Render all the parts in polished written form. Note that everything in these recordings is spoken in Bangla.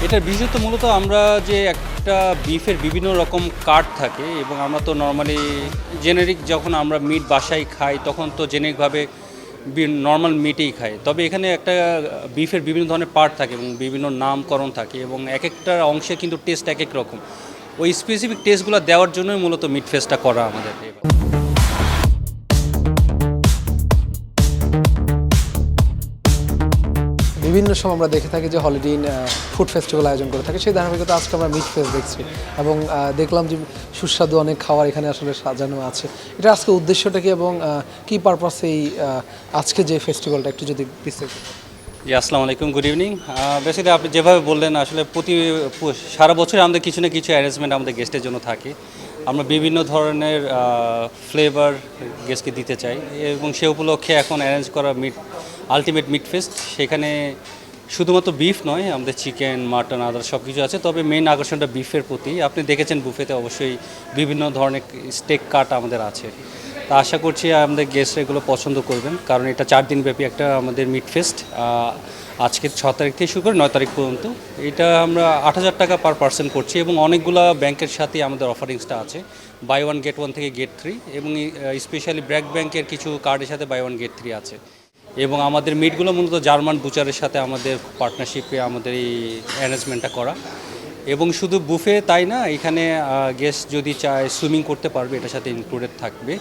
এটার বিশেষত মূলত আমরা যে একটা বিফের বিভিন্ন রকম কাট থাকে এবং আমরা তো নর্মালি জেনেরিক যখন আমরা মিট বাসায় খাই তখন তো জেনেরিকভাবে নর্মাল মিটেই খাই, তবে এখানে একটা বিফের বিভিন্ন ধরনের পার্ট থাকে এবং বিভিন্ন নামকরণ থাকে এবং এক একটা অংশে কিন্তু টেস্ট এক এক রকম। ওই স্পেসিফিক টেস্টগুলো দেওয়ার জন্যই মূলত মিট ফেস্টটা করা আমাদের। বিভিন্ন সময় আমরা দেখে থাকি যে হলিডে ইন ফুড ফেস্টিভ্যাল আয়োজন করে থাকে, সেই ধারাবাহিকতা আজকে আমরা মিট ফেস্ট দেখছি এবং দেখলাম যে সুস্বাদু অনেক খাবার এখানে আসলে সাজানো আছে। এটা আজকে উদ্দেশ্যটা কি এবং কি পারপাসে এই আজকে যে ফেস্টিভ্যালটা একটু যদি বিস্তারিত। জি, আসসালামু আলাইকুম, গুড ইভিনিং। বেসিক্যালি আপনি যেভাবে বললেন আসলে সারা বছর আমাদের কিছু না কিছু অ্যারেঞ্জমেন্ট আমাদের গেস্টের জন্য থাকে। আমরা বিভিন্ন ধরনের ফ্লেভার গেস্টকে দিতে চাই এবং সে উপলক্ষে এখন অ্যারেঞ্জ করা আলটিমেট মিট ফেস্ট, সেখানে শুধুমাত্র বিফ নয়, আমাদের চিকেন, মাটন, আদার সব কিছু আছে, তবে মেইন আকর্ষণটা বিফের প্রতি। আপনি দেখেছেন বুফেতে অবশ্যই বিভিন্ন ধরনের স্টেক কাট আমাদের আছে। তা আশা করছি আমাদের গেস্টরা এগুলো পছন্দ করবেন, কারণ এটা 4 দিনব্যাপী একটা আমাদের মিট ফেস্ট। আজকে 6 তারিখ থেকে শুরু করে 9 তারিখ পর্যন্ত। এটা আমরা 8,000 টাকা পার পার্সন করছি এবং অনেকগুলো ব্যাংকের সাথে আমাদের অফারিংসটা আছে, বাই 1 গেট 1 থেকে গেট 3, এবং স্পেশালি ব্র্যাক ব্যাংকের কিছু কার্ডের সাথে বাই 1 গেট 3 আছে। এবং আমাদের মিটগুলো মূলত জার্মান বুচারের সাথে আমাদের পার্টনারশিপে আমাদের এই অ্যারেঞ্জমেন্টটা করা। এবং শুধু বুফে তাই না, এখানে গেস্ট যদি চায় সুইমিং করতে পারবে, এটার সাথে ইনক্লুডেড থাকবে।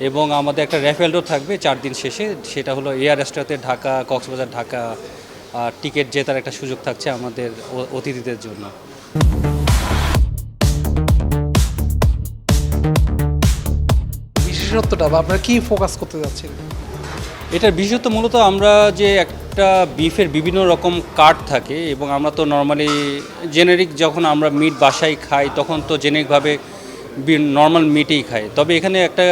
এবং আমাদের একটা র্যাফেলও থাকবে 4 দিন শেষে, সেটা হলো এয়ার এক্সট্রাতে ঢাকা, কক্সবাজার ঢাকা টিকিট জেতার একটা সুযোগ থাকছে আমাদের অতিথিদের জন্য। বিশেষত্বটা বা আপনারা কি ফোকাস করতে যাচ্ছেন? এটার বিশেষত মূলত আমরা যে একটা বিফের বিভিন্ন রকম কাট থাকে এবং আমরা তো নর্মালি জেনেরিক যখন আমরা মিট বাসায় খাই তখন তো জেনেরিকভাবে নর্মাল মিটেই খাই, তবে এখানে একটা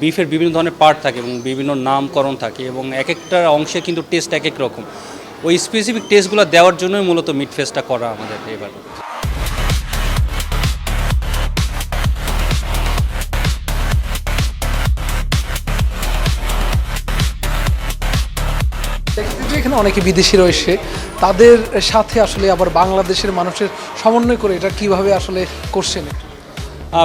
বিফের বিভিন্ন ধরনের পার্ট থাকে এবং বিভিন্ন নামকরণ থাকে এবং এক একটা অংশে কিন্তু টেস্ট এক এক রকম। ওই স্পেসিফিক টেস্টগুলো দেওয়ার জন্যই মূলত মিট ফেস্টটা করা আমাদের এবার। এখানে অনেকে বিদেশি রয়েছে, তাদের সাথে আসলে আবার বাংলাদেশের মানুষের সমন্বয় করে এটা কিভাবে আসলে করছেন?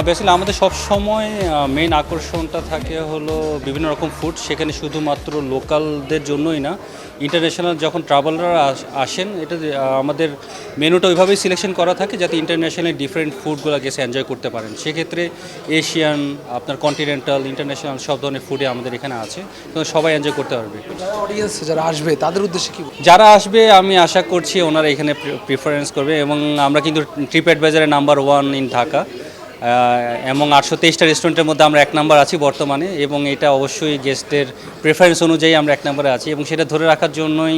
বেসিক্যালি আমাদের সব সময় মেইন আকর্ষণটা থাকে হলো বিভিন্ন রকম ফুড, সেখানে শুধুমাত্র লোকালদের জন্যই না, ইন্টারন্যাশনাল যখন ট্রাভেলাররা আসেন, এটা আমাদের মেনুটা ওইভাবেই সিলেকশন করা থাকে যাতে ইন্টারন্যাশনালি ডিফারেন্ট ফুডগুলো গেছে এনজয় করতে পারেন। সেক্ষেত্রে এশিয়ান, আপনার কন্টিনেন্টাল, ইন্টারন্যাশনাল সব ধরনের ফুডে আমাদের এখানে আছে, তো সবাই এনজয় করতে পারবে। যারা অডিয়েন্স যারা আসবে তাদের উদ্দেশ্যে কি? যারা আসবে আমি আশা করছি ওনারা এখানে প্রিফারেন্স করবে এবং আমরা কিন্তু ট্রিপ অ্যাডভাইজারের নাম্বার 1 ইন ঢাকা এবং 823টা রেস্টুরেন্টের মধ্যে আমরা 1 নাম্বার আছি বর্তমানে, এবং এটা অবশ্যই গেস্টের প্রেফারেন্স অনুযায়ী আমরা 1 নাম্বারে আছি এবং সেটা ধরে রাখার জন্যই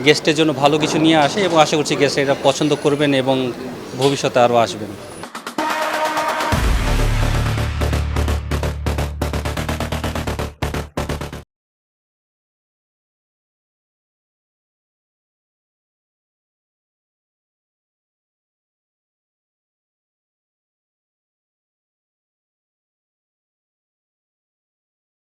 গেস্টের জন্য ভালো কিছু নিয়ে আসে এবং আশা করছি গেস্ট এটা পছন্দ করবেন এবং ভবিষ্যতে আরও আসবেন।